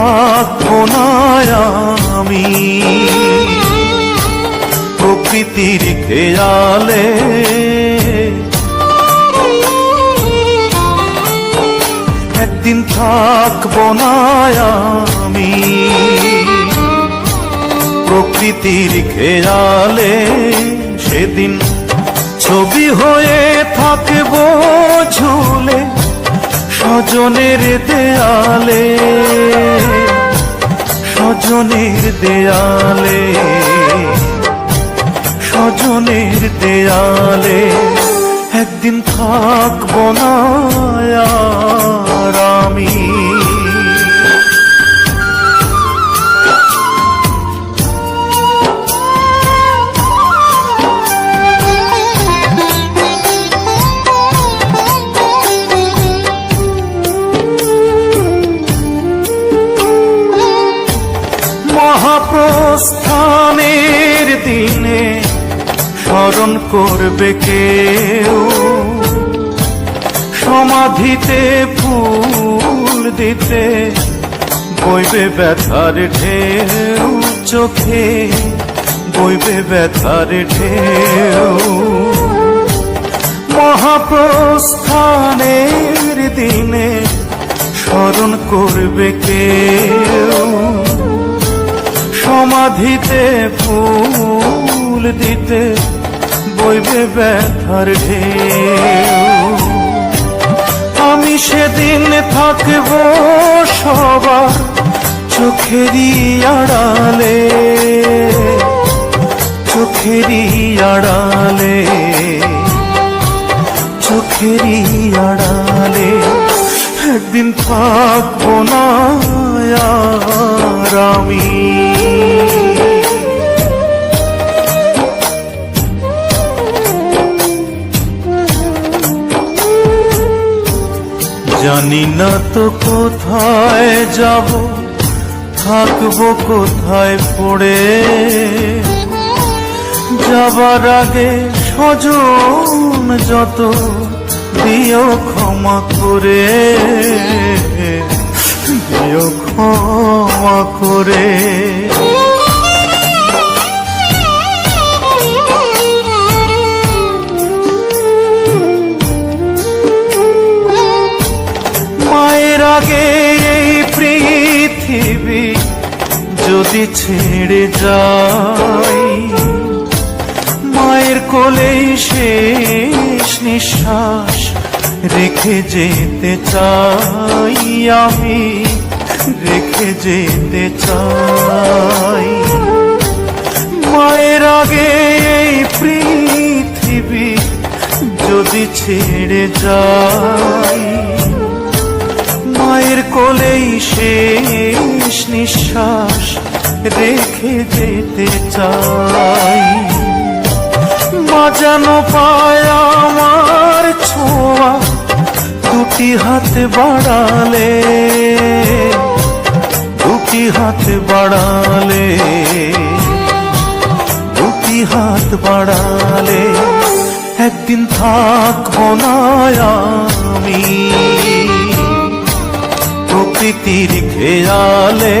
থাকবো না আমি প্রকৃতির খেয়ালে। একদিন থাকবো না আমি প্রকৃতির খেয়ালে, সেদিন ছবি হয়ে থাকবো ঝুলে স্বজনের দেয়ালে, স্বজনের দেয়ালে, স্বজনের দেয়ালে। একদিন থাকবো না আর আমি। মহাপ্রস্থানের দিনে স্মরণ করবে কেউ, সমাধিতে ফুল দিতে বইবে ব্যথার ঢেউ, চোখে বইবে ব্যথার ঢেউ। মহাপ্রস্থানের দিনে স্মরণ করবে কেউ, সমাধিতে ফুল দিতে বইবে ব্যথার ঢেউ। আমি সেদিন থাকবো সবার চোখেরই আড়ালে, চোখেরই আড়ালে, চোখেরই আড়ালে। একদিন থাকবো না আর আমি। জানি না তো কোথায় যাব, থাকবো কোথায় পড়ে, যাবার আগে স্বজন যত দিও ক্ষমা করে, দিও ক্ষমা করে। মায়ের আগে এই পৃথিবী যদি ছেড়ে যাই, মায়ের কোলেই শেষ নিঃশ্বাস রেখে যেতে চাই আমি, রেখে যেতে চাই। মায়ের আগে এই পৃথিবী যদি ছেড়ে যাই, মায়ের কোলেই শেষ নিঃশ্বাস রেখে যেতে চাই। মা যেন পায় আমার ছোঁয়া দুটি হাত বাড়ালে, দুটি হাত বাড়ালে, দুটি হাত বাড়ালে। একদিন থাকবো না আমি প্রকৃতির খেয়ালে,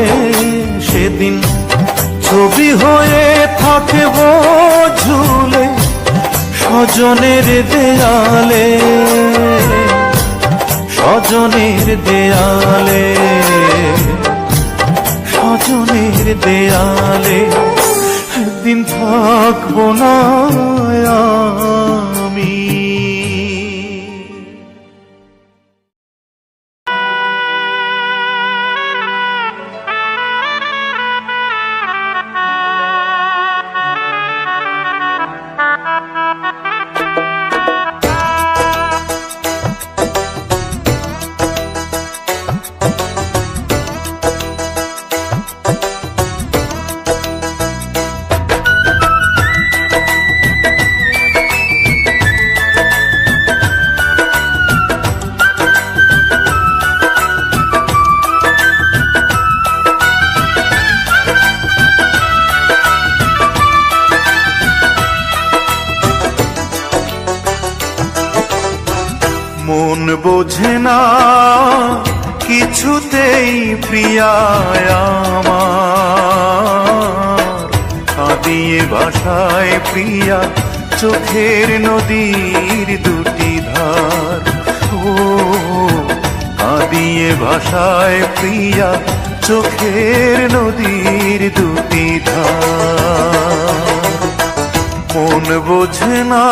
সেদিন ছবি হয়ে থাকবো ঝুলে স্বজনের দেয়ালে, স্বজনের দেয়ালে, স্বজনের দেয়ালে। একদিন থাকবো না আমি। মন বোঝে না কিছুতেই প্রিয়ায় আমার, কাঁদিয়ে ভাষায় প্রিয়া চোখের নদীর দুটি ধার। ও কাঁদিয়ে ভাষায় প্রিয়া চোখের নদীর দুটি ধার। মন বোঝে না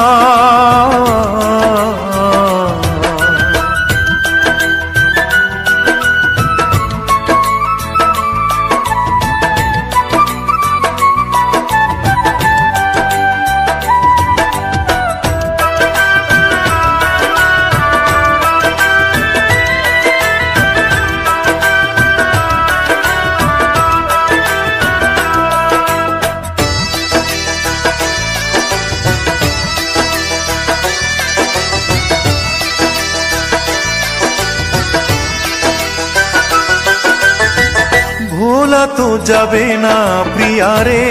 ভোলা তো যাবে না প্রিয়ারে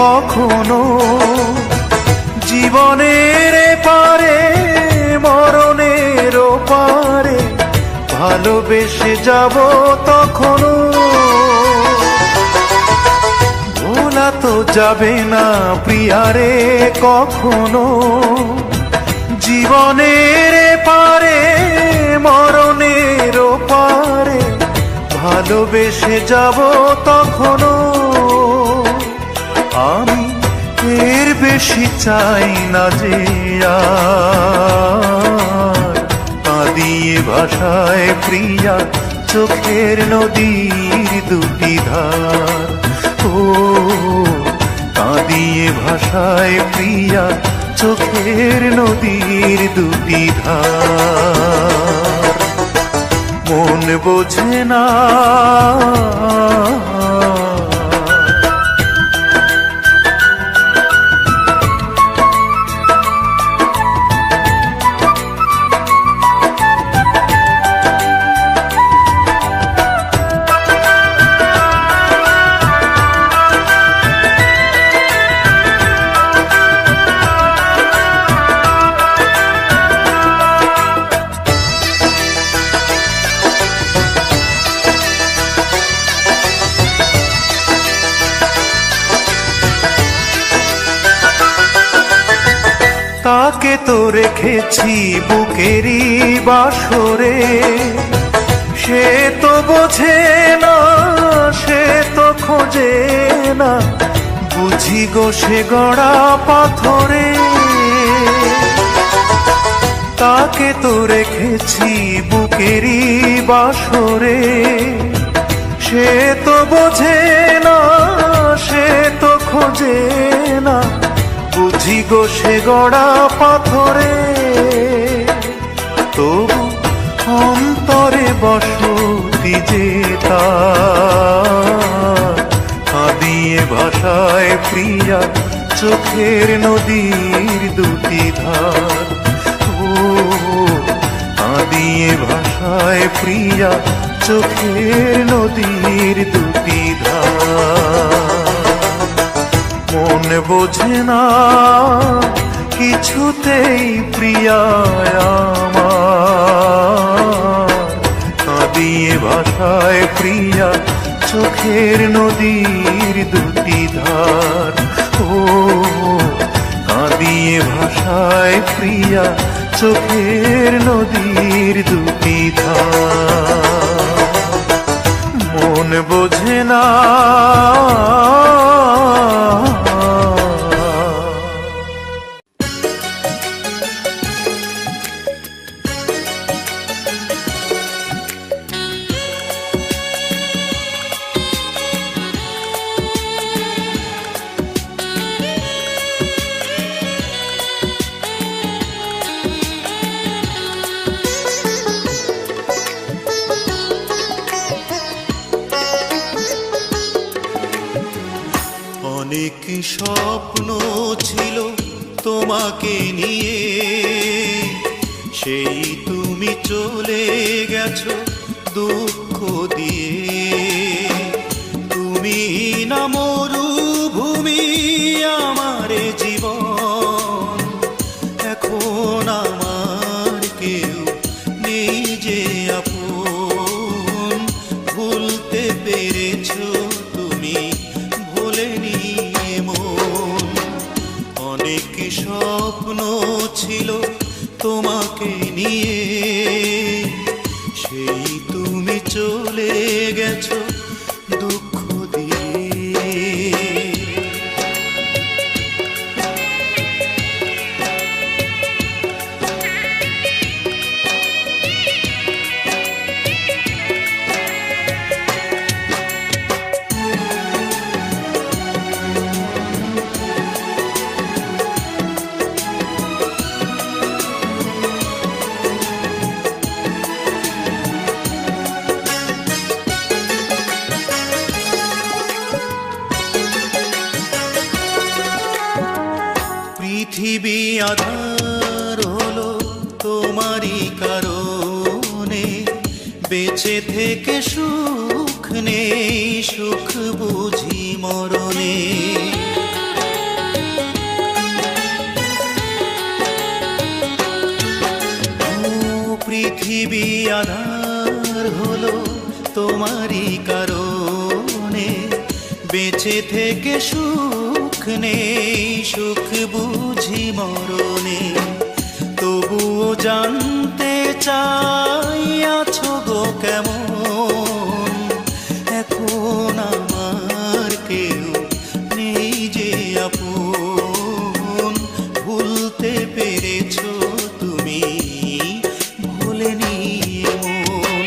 কখনো, জীবনের পারে মরণের পারে ভালোবেসে যাব তখনো। ভোলা তো যাবে না প্রিয়ারে কখনো, জীবনের পারে মরণের পারে ভালোবেসে যাব তখনো। আমি এর বেশি চাই না যে আর, কাঁদিয়ে ভাষায় প্রিয়া চোখের নদীর দুটি ধার। ও কাঁদিয়ে ভাষায় প্রিয়া চোখের নদীর দুটি ধার। মন বোঝে না তাকে তো রেখেছি বুকেরই বাসরে, সে তো বোঝে না সে তো খোঁজে না, বুঝি গো সে গড়া পাথরে। তাকে তো রেখেছি বুকেরই বাসরে, সে তো বোঝে না সে তো খোঁজে না, বুঝি গো সে গড়া পাথরে। তবু অন্তরে বসতি যে তার, কাঁদিয়ে ভাষায় প্রিয়া চোখের নদীর দুটি ধার। ও কাঁদিয়ে ভাষায় প্রিয়া চোখের নদীর দুটি ধার। মন বোঝে না কিছুতেই প্রিয়ায় আমার, কাঁদিয়ে ভাষায় প্রিয়া চোখের নদীর দুটি ধার। ও কাঁদিয়ে ভাষায় প্রিয়া চোখের নদীর দুটি ধার। মন বোঝে না অনেক স্বপ্ন ছিল তোমাকে নিয়ে, সেই তুমি চলে গেছো দুঃখ দিয়ে। তুমি না মরুভূমি আমার জীবন, এখন আমার কেউ নেই যে আপন। স্বপ্ন ছিল তোমাকে নিয়ে, সেই তুমি চলে গেছো দুঃখ দিয়ে। পৃথিবী আধার হলো তোমারই কারণে, বেঁচে থেকে সুখ নেই, সুখ বুঝি মরণে। পৃথিবী আধার হলো তোমারই কারণে, বেঁচে থেকে সুখ নেই, সুখ বুঝি মরণে। তবুও জানতে চাই আছো গো কেমন, এখন আমার কেউ নেই যে আপন। ভুলতে পেরেছো তুমি, ভোলেনি মন।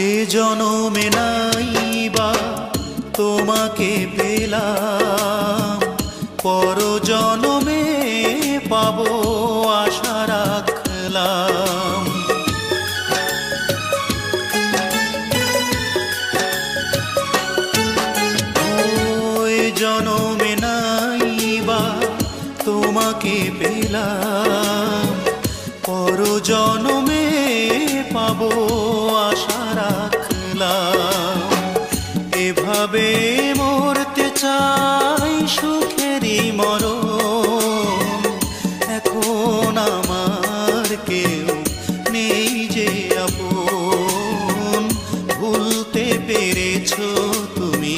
এ জনমে নাইবা তোমাকে পেলাম, পর জনমে পাবো আশা রাখলাম। ওই জনমে নাইবা তোমাকে পেলাম, পর জনমে পাবো আশা রাখলাম। এভাবে মরতে চাই সুখেরই মরণ, এখন আমার কেউ নেই যে আপন। ভুলতে পেরেছো তুমি,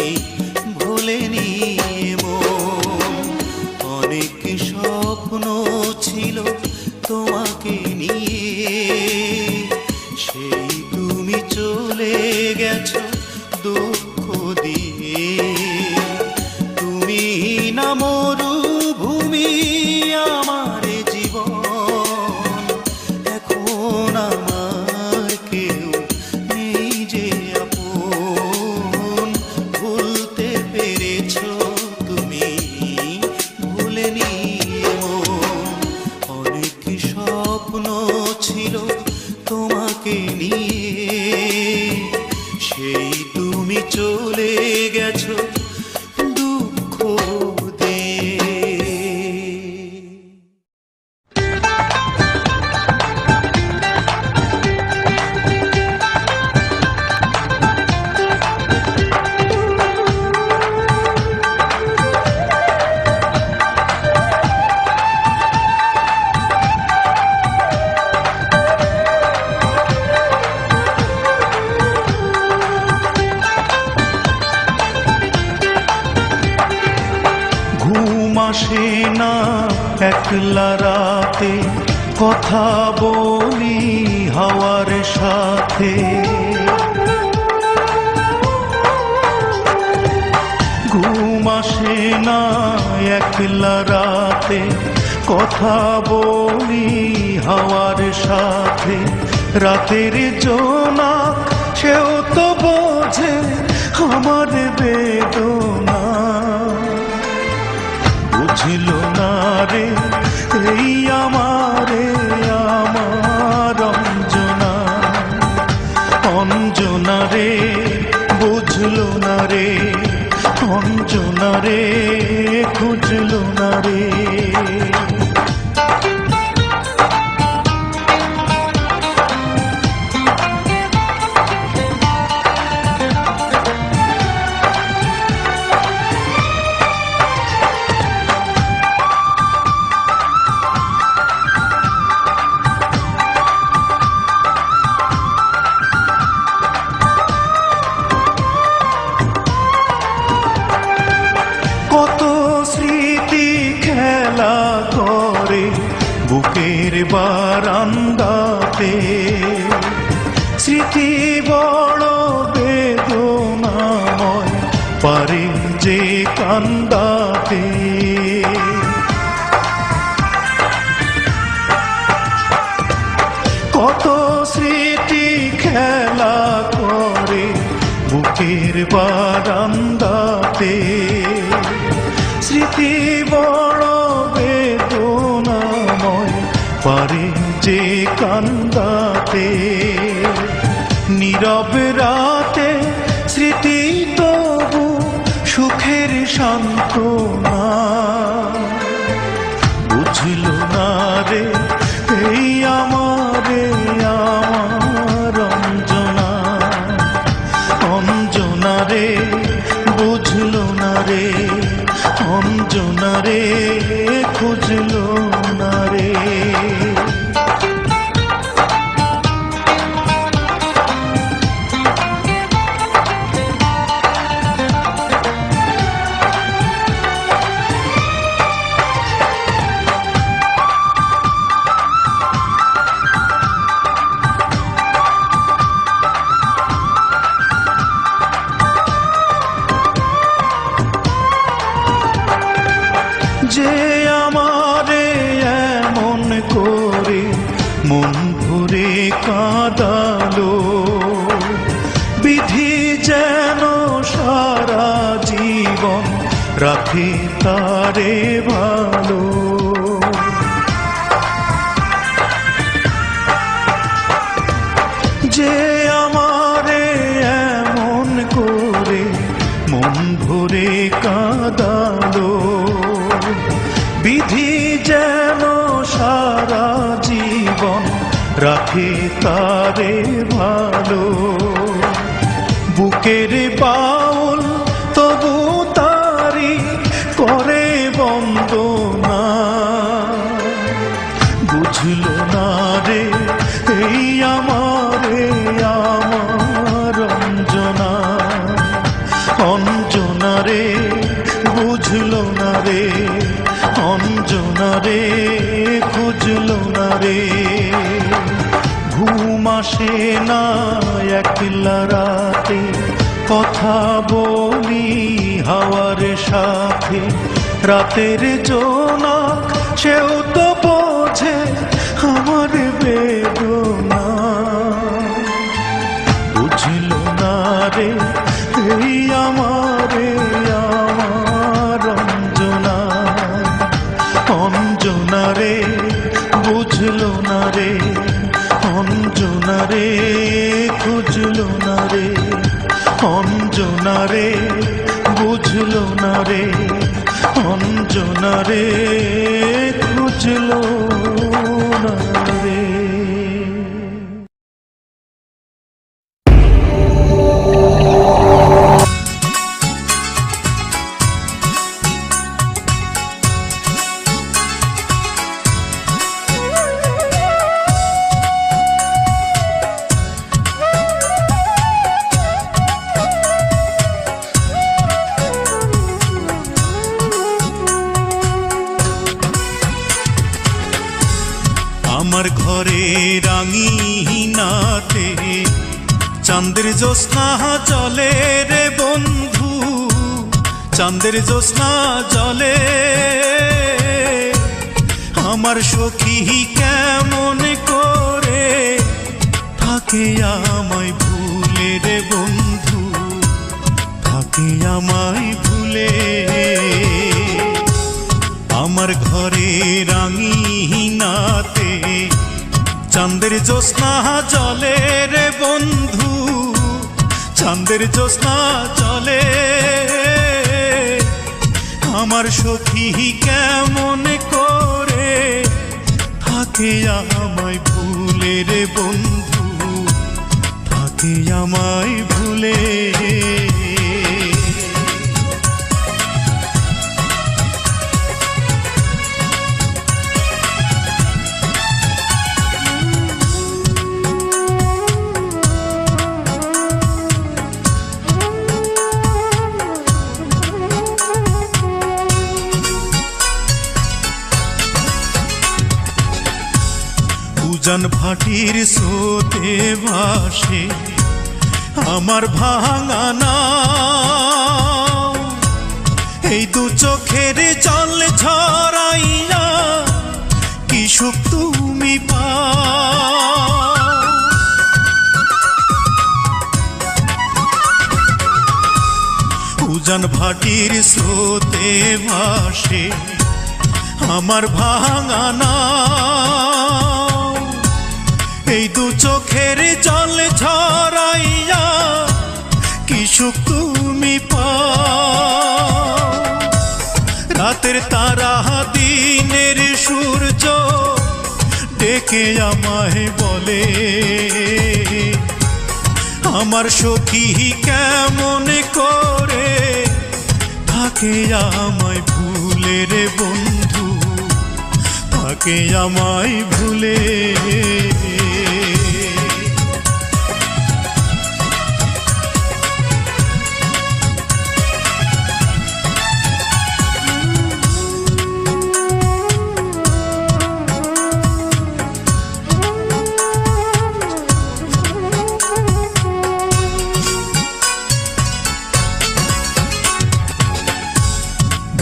ভোলেনি মন। অনেক স্বপ্ন ছিল তোমাকে নিয়ে, সেই তুমি চলে গেছো দুঃখ দিয়ে। তুমি না মরুভূমি আমার জীবন, এখন আমার কেউ নেই যে আপন। ভুলতে পেরেছো তুমি, ভুলেনি মন। অনেক স্বপ্ন ছিল তোমাকে নিয়ে, সেই তুমি চলে গেছো দুঃখ দিয়ে। আসে না একলা রাতে, কথা বলি হাওয়ার সাথে। ঘুম আসে না একলা রাতে, কথা বলি হাওয়ার সাথে। রাতের জোনাক সেও তো বোঝে আমার বেদনা, বুঝল না রে এই আমারে আমার অঞ্জনা। অঞ্জনা রে বুঝল না রে অঞ্জনা রে খুঁজলো না রে। কত স্মৃতি খেলা করে বুকের বারান্দাতে, স্মৃতি বড় বেদনাময় পারে যে কান্দাতে। কত স্মৃতি খেলা করে বুকের বারান্দাতে, স্মৃতি বড় বেদনাময় পারে যে কান্দাতে। নীরব রাতে স্মৃতি তবু সুখের সান্ত্বনা, বুঝল না রে এই আমারে আমার অঞ্জনা। অঞ্জনা রে বুঝল না রে, অঞ্জনা রে খুঁজলো না রে। যে আমারে এমন করে মন ভরে কাঁদালো, বিধি যেন সারা জীবন রাখে তারে ভালো। যে আমারে এমন করে মন ভরে কাঁদালো, বিধি যেন সারা জীবন রাখে তারে ভালো। বুকের বাউল তবু তারি করে বন্দনা, বুঝল না রে এই আমারে আমার অঞ্জনা। অঞ্জনা রে বুঝল না রে, অঞ্জনা রে খুঁজলো না রে। ঘুম আসে না একলা রাতে, কথা বলি হাওয়ার সাথে। রাতের জোনাক সেও তো বোঝে আমার বেদনা, বুঝল না রে এই আমারে আমার অঞ্জনা। অঞ্জনা রে বুঝলো না রে, অঞ্জনা রে খুঁজলো না রে। অঞ্জনা রে বুঝলো না রে, অঞ্জনা রে খুঁজলো না রে। আমার ঘরে রাঙিনাতে চাঁদের জ্যোৎস্না জলে রে বন্ধু, চাঁদের জ্যোৎস্না জলে। আমার সখী কেমন করে থাকে আমায় ভুলে রে বন্ধু, থাকে আমায় ভুলে। আমার ঘরে রাঙিনাতে চাঁদের জ্যোৎস্না জলে রে বন্ধু, চাঁদের জ্যোৎস্না জলে। আমার সখী কেমন করে থাকে আমায় ভুলে রে বন্ধু, থাকে আমায় ভুলে। উজান ভাটির স্রোতে ভাসে আমার ভাঙা নাও, এই দু চোখের জল ঝরাইয়া কি সুখ তুমি পাও। উজান ভাটির স্রোতে ভাসে আমার ভাঙা নাও, এই দু চোখের জল ঝরাইয়া কি সুখ তুমি পাও। রাতের তারা দিনের সূর্য ডেকে আমায় বলে, আমার সখী কেমন করে থাকে আমায় ভুলে রে বন্ধু, থাকে আমায় ভুলে।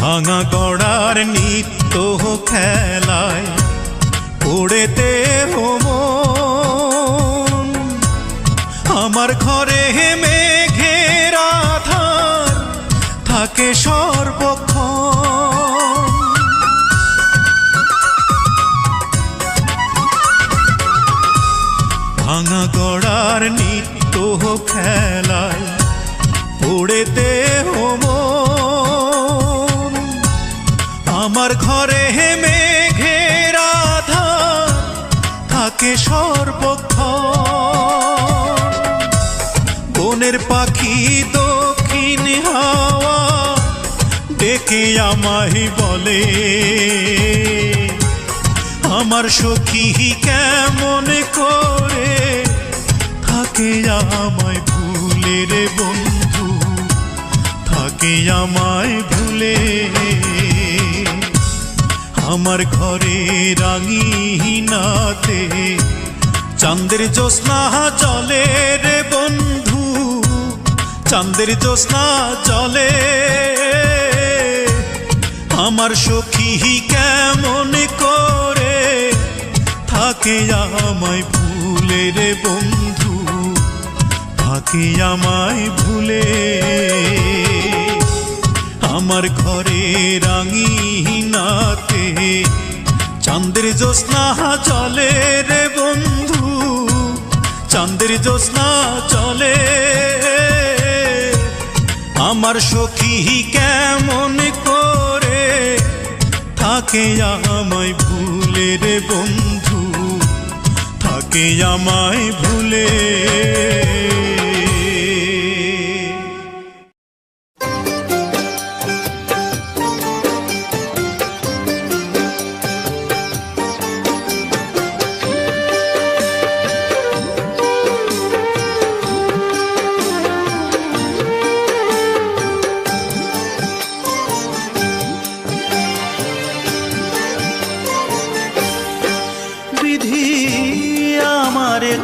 ভাঙা গড়ার নিত্য খেলায় পড়েতে মন, আমার ঘরে মেঘের আধার থাকে সর্বক্ষণ। ভাঙা গড়ার নিত্য খেলায় পড়েতে মন, আমার ঘরে মেঘের আধার থাকে সর্বক্ষণ। বনের পাখি দক্ষিণ হাওয়া ডেকে আমায় বলে, আমার সখী কেমন করে থাকে আমায় ভুলে রে বন্ধু, থাকে আমায় ভুলে। আমার ঘরে রাঙিনাতে চাঁদের জ্যোৎস্না জলে রে বন্ধু, চাঁদের জ্যোৎস্না জলে। আমার সখী কেমন করে থাকে আমায় ভুলে রে বন্ধু, থাকে আমায় ভুলে। আমার ঘরে রাঙিনাতে চাঁদের জ্যোৎস্না জলে রে বন্ধু, চাঁদের জ্যোৎস্না জলে। আমার সখী কেমন করে থাকে আমায় ভুলে রে বন্ধু, থাকে আমায় ভুলে।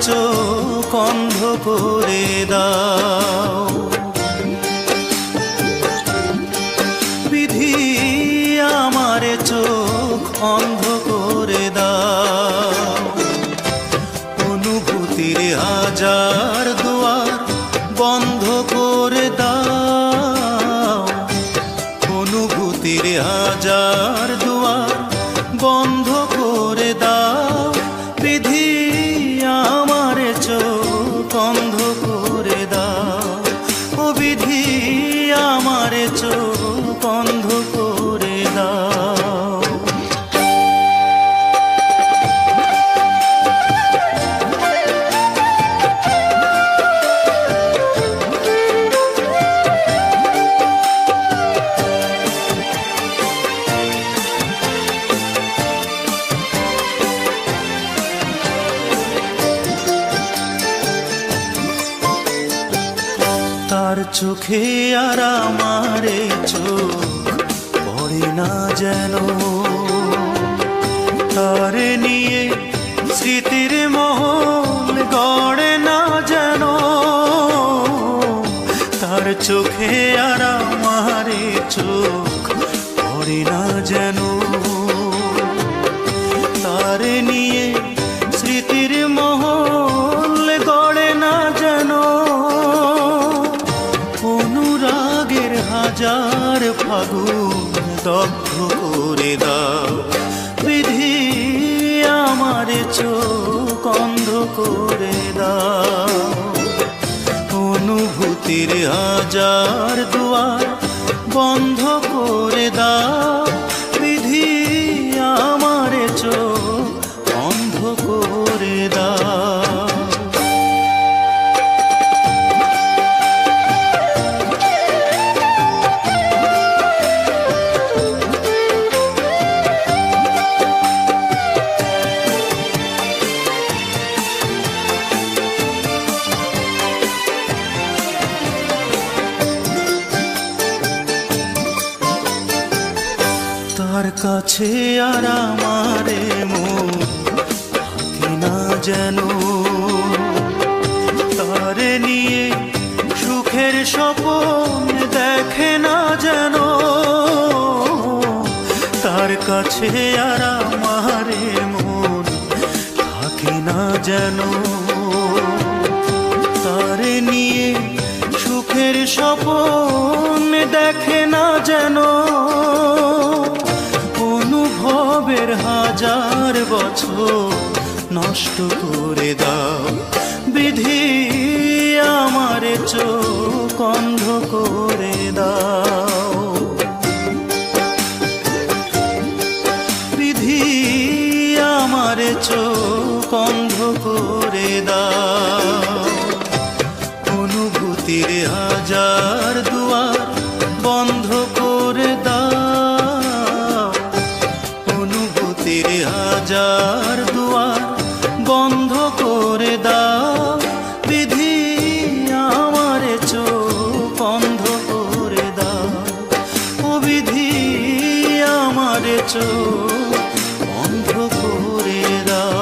চোখ অন্ধ করে দাও, বিধি আমার চোখ অন্ধ করে দাও। অনুভূতির হাজার দুয়ার বন্ধ করে দাও, অনুভূতির হাজার দুয়ার বন্ধ করে দাও। বিধি আমার চোখ অন্ধ করে দাও, ও বিধি আমার চোখ অন্ধ করে চোখে আর আমারে চোখ পড়ে না যেন, তারে নিয়ে স্মৃতির মহল গড়ে না যেন, তার চোখে আর আমারে চোখ পড়ে না যেন, তারে নিয়ে স্মৃতির মহল গড়ে না যেন। অনুরাগের হাজার ফাগুন দগ্ধ করে দাও বিধি, আমার চোখ অন্ধ করে দাও। অনুভূতির হাজার দুয়ার বন্ধ করে দাও বিধি, আমার চোখ অন্ধ করে দাও। তার কাছে আর আমারে মন থাকে না যেন, তারে নিয়ে সুখের স্বপ্ন দেখে না যেন, তার কাছে আর আমারে মন থাকে না যেন, তারে নিয়ে সুখের স্বপ্ন দেখে না যেন। অনুভবের হাজার বছর নষ্ট করে দাও বিধি, আমার চোখ অন্ধ করে দাও বিধি, আমার চোখ অন্ধ করে দাও। অনুভূতির হাজার দুয়ার বন্ধ করে দাও, অনুভূতির হাজার দুয়ার বন্ধ করে দাও বিধি, আমার চোখ অন্ধ করে দাও ও বিধি, আমার চোখ অন্ধ করে দাও।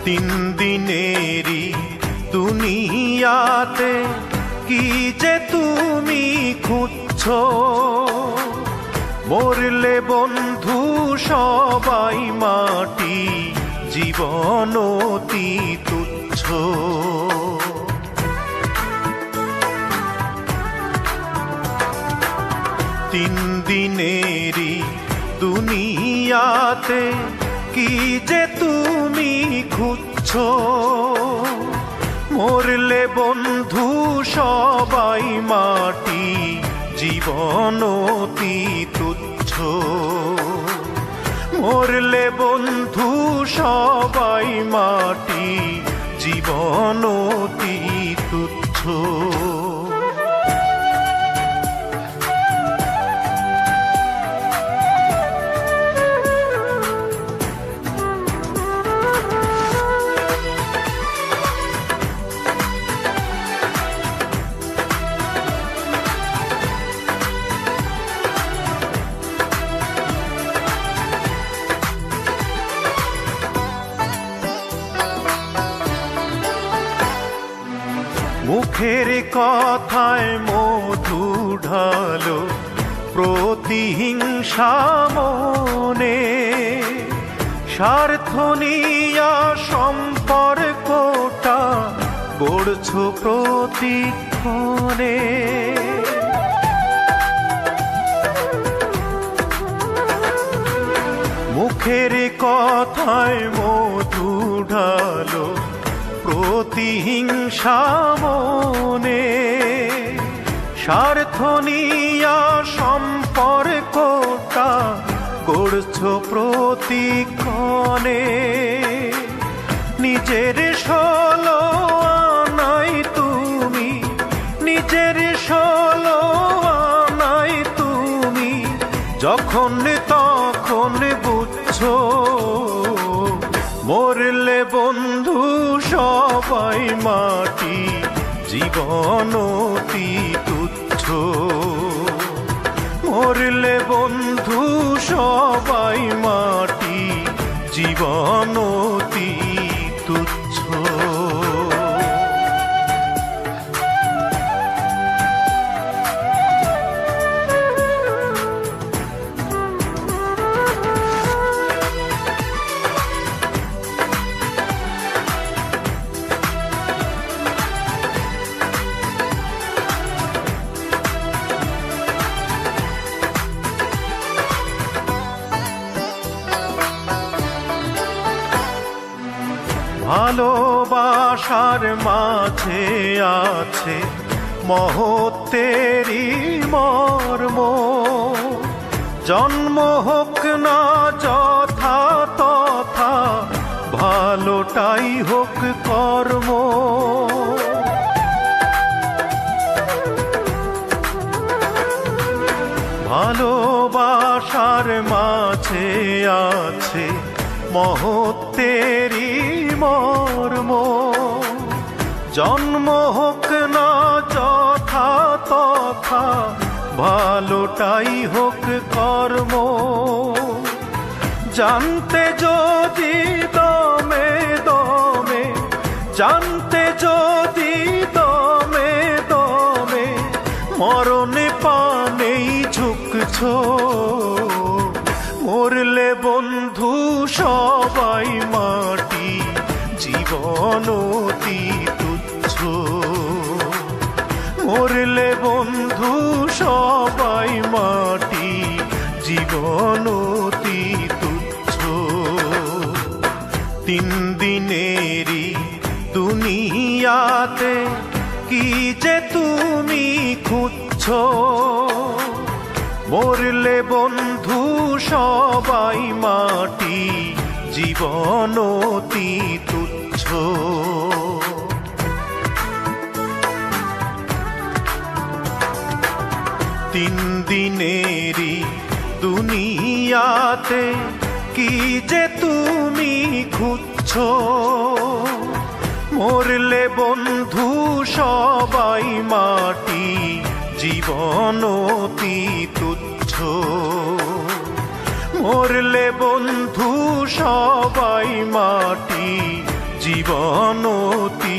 তিন দিনেরই দুনিয়াতে কি যে তুমি খুঁজছো, মরলে বন্ধু সবাই মাটি, জীবন অতি তুচ্ছ। তিন দিনেরই দুনিয়াতে কি যে তুমি খুঁজছো, মরলে বন্ধু সবাই মাটি, জীবন অতি তুচ্ছ। মরলে বন্ধু সবাই মাটি, জীবন অতি তুচ্ছ। মুখের কথায় মধু ঢালো প্রতিহিংসা মনে, স্বার্থ নিয়া সম্পর্কটা গড়ছো প্রতিক্ষণে। মুখের কথায় মধু ঢালো প্রতিহিংসা মনে, স্বার্থ নিয়া সম্পর্কটা গড়ছ প্রতিক্ষণে। নিজের ষোলো আনাই তুমি, নিজের ষোলো আনাই তুমি যখন তখন বুঝছো, মরলে বন্ধু সবাই মাটি, জীবন অতি তুচ্ছ। মরলে বন্ধু সবাই মাটি, জীবন অতি তুচ্ছ। ভালোবাসার মাঝে আছে মহত্বেরই মর্ম। জন্ম হোক না যথা তথা, ভালোটাই হোক কর্ম। ভালোবাসার মাঝে আছে মহত্বেরই মর্ম। জন্ম হোক না যথা তথা, ভালোটাই হোক কর্ম। জানতে যদি দমে দমে, জানতে যদি দমে দমে মরণে পানেই ঝুঁকছো, মরলে বন্ধু সবাই মাটি, জীবন অতি তুচ্ছ। মরলে বন্ধু সবাই মাটি, জীবন অতি তুচ্ছ। তিন দিনেরই দুনিয়াতে কি যে তুমি খুঁজছো, মরলে বন্ধু সবাই মাটি, জীবন অতি তুচ্ছ। তিন দিনেরই দুনিয়াতে কি যে তুমি খুঁজছো, মরলে বন্ধু সবাই মাটি, জীবন অতি তুচ্ছ। মরলে বন্ধু সবাই মাটি, জীবন অতি